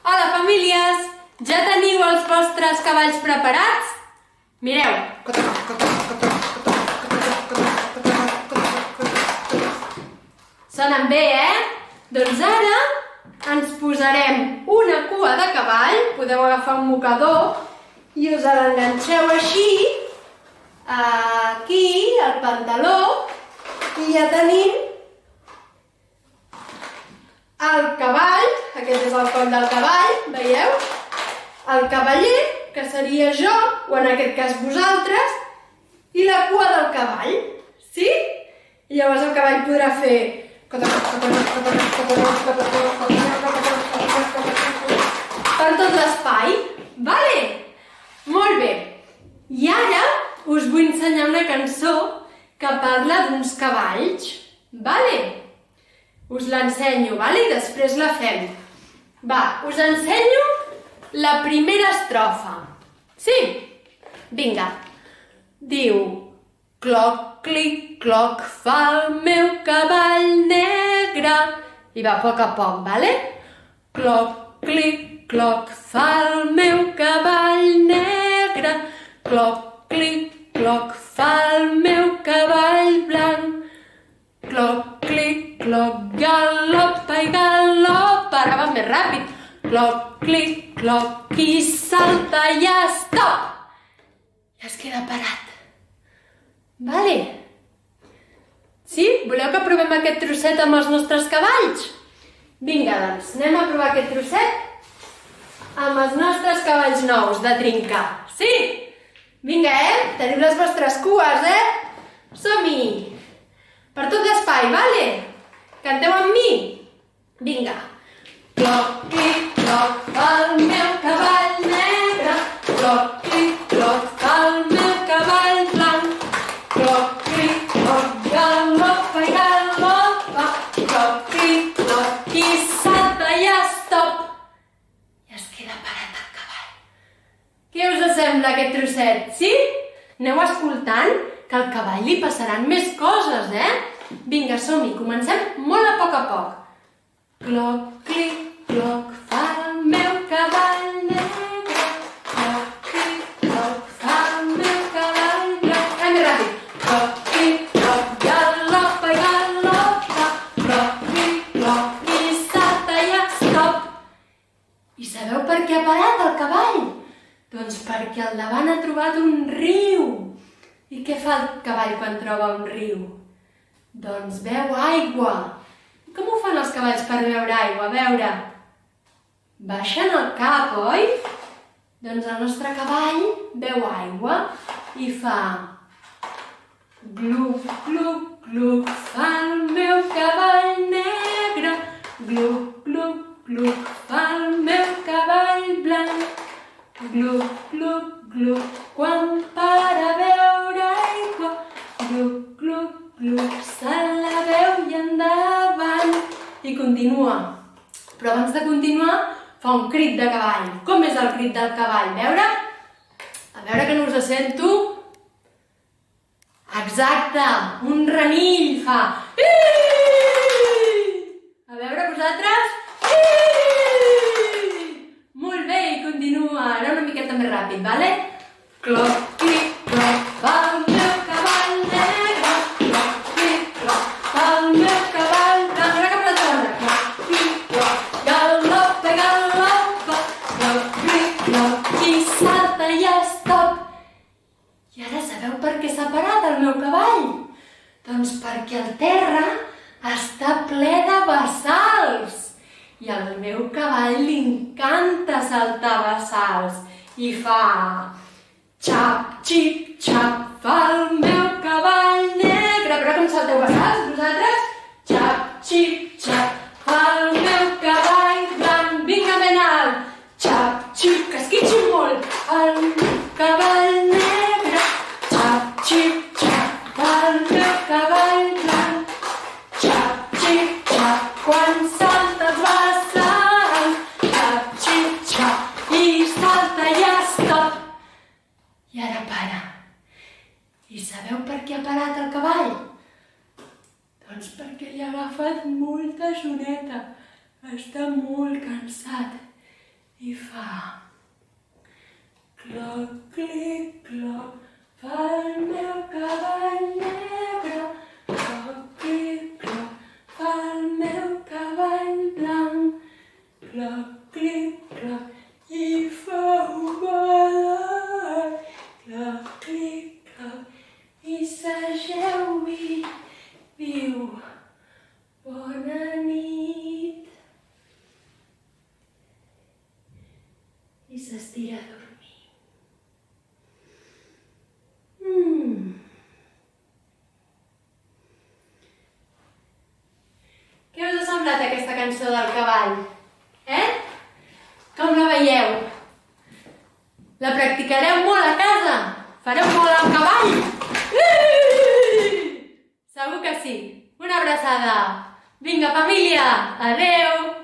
Hola, famílies! Ja teniu els vostres cavalls preparats? Mireu! Sonen bé, Doncs ara ens posarem una cua de cavall, podeu agafar un mocador i us l'enganxeu així, aquí, al pantaló, i ja tenim el cavall, aquest és el coll del cavall, veieu? El cavaller, que seria jo, o en aquest cas vosaltres, i la cua del cavall, sí? I llavors el cavall podrà fer per tot l'espai, vale? Molt bé. I ara us vull ensenyar una cançó que parla d'uns cavalls, vale? Us l'ensenyo, vale? I després la fem. Va, us ensenyo la primera estrofa. Sí? Vinga. Diu: cloc, clic, cloc, fa el meu cavall negre. I va a poc, vale? Cloc, clic, cloc, fa el meu cavall negre. Cloc, clic, cloc, fa el meu cavall blanc. Cloc, clic, cloc, galopa i galopa. Ara va més ràpid. Cloc, clic, cloc, i salta i stop. I es queda parat. Vale? Sí? Voleu que provem aquest trosset amb els nostres cavalls? Vinga, doncs, anem a provar aquest trosset amb els nostres cavalls nous de trincar. Sí? Vinga, Teniu les vostres cues, Som-hi! Per tot l'espai, vale? Canteu amb mi? Vinga. Cloc, clic, cloc, fa el meu cavall negre. Cloc, clic, cloc, fa el meu cavall blanc. Cloc, clic, cloc, galopa i galopa. Cloc, clic, cloc, i salta i stop. I es queda parat el cavall. Què us sembla aquest trosset, sí? Aneu escoltant que al cavall li passaran més coses, Vinga, som-hi, comencem molt a poc. Cloc, clic, cloc, fa el meu cavall negre. Cloc, clic, cloc, fa el meu cavall blanc. Més ràpid. Cloc, clic, cloc, galopa i galopa. Cloc, clic, cloc, i salta i stop. I sabeu per què ha parat el cavall? Doncs perquè al davant ha trobat un riu. I què fa el cavall quan troba un riu? Doncs beu aigua. Com ho fan els cavalls per beure aigua? A veure, baixen el cap, oi? Doncs el nostre cavall beu aigua i fa gluc, gluc, gluc, fa el meu cavall negre. Gluc, gluc, gluc, fa el meu cavall blanc. Gluc, gluc, gluc, quan para beure aigua. Gluc, gluc, gluc, se la beu i endavant. I continua. Però abans de continuar, fa un crit de cavall. Com és el crit del cavall? A veure que no us sento. Exacte, un renill fa. A veure vosaltres. Molt bé, i continua. Ara una miqueta més ràpid, vale? Cloc, clic, cloc, fa el meu cavall negre. Cloc, clic, cloc, fa el meu cavall blanc. Ara cap a l'altra banda. Cloc, clic, cloc, galopa i galopa. Cloc, clic, cloc, i salta i stop. I ara sabeu per què s'ha parat el meu cavall? Doncs perquè el terra està ple de bassals. I al meu cavall li encanta saltar bassals. I fa xap, xip, xap, fa el meu cavall negre. Però com salteu bassals, vosaltres? Xap, xip, xap, fa el meu cavall blanc. Vinga, ben alt. Xap, xip, que esquitxi molt. El meu cavall negre. Xap, xip, xap, fa el meu cavall blanc. Xap, xip, xap, quan salta els bassals. Xap, xip, xap, i salta i stop. I ara para. I sabeu per què ha parat el cavall? Doncs perquè li ha agafat molta soneta. Està molt cansat. i fa cloc, clic, cloc, fa el meu cavall negre. Cloc, clic, cloc, fa el meu cavall blanc. Cloc, clic, cloc, i fa un badall. Cloc, clic, cloc, i s'ajeu-hi, diu bona nit. I s'estira a dormir. Què us ha semblat aquesta cançó del cavall? Com la veieu? La practicareu molt a casa? Fareu molt al cavall? Segur que sí. Una abraçada. Vinga, família. Adeu.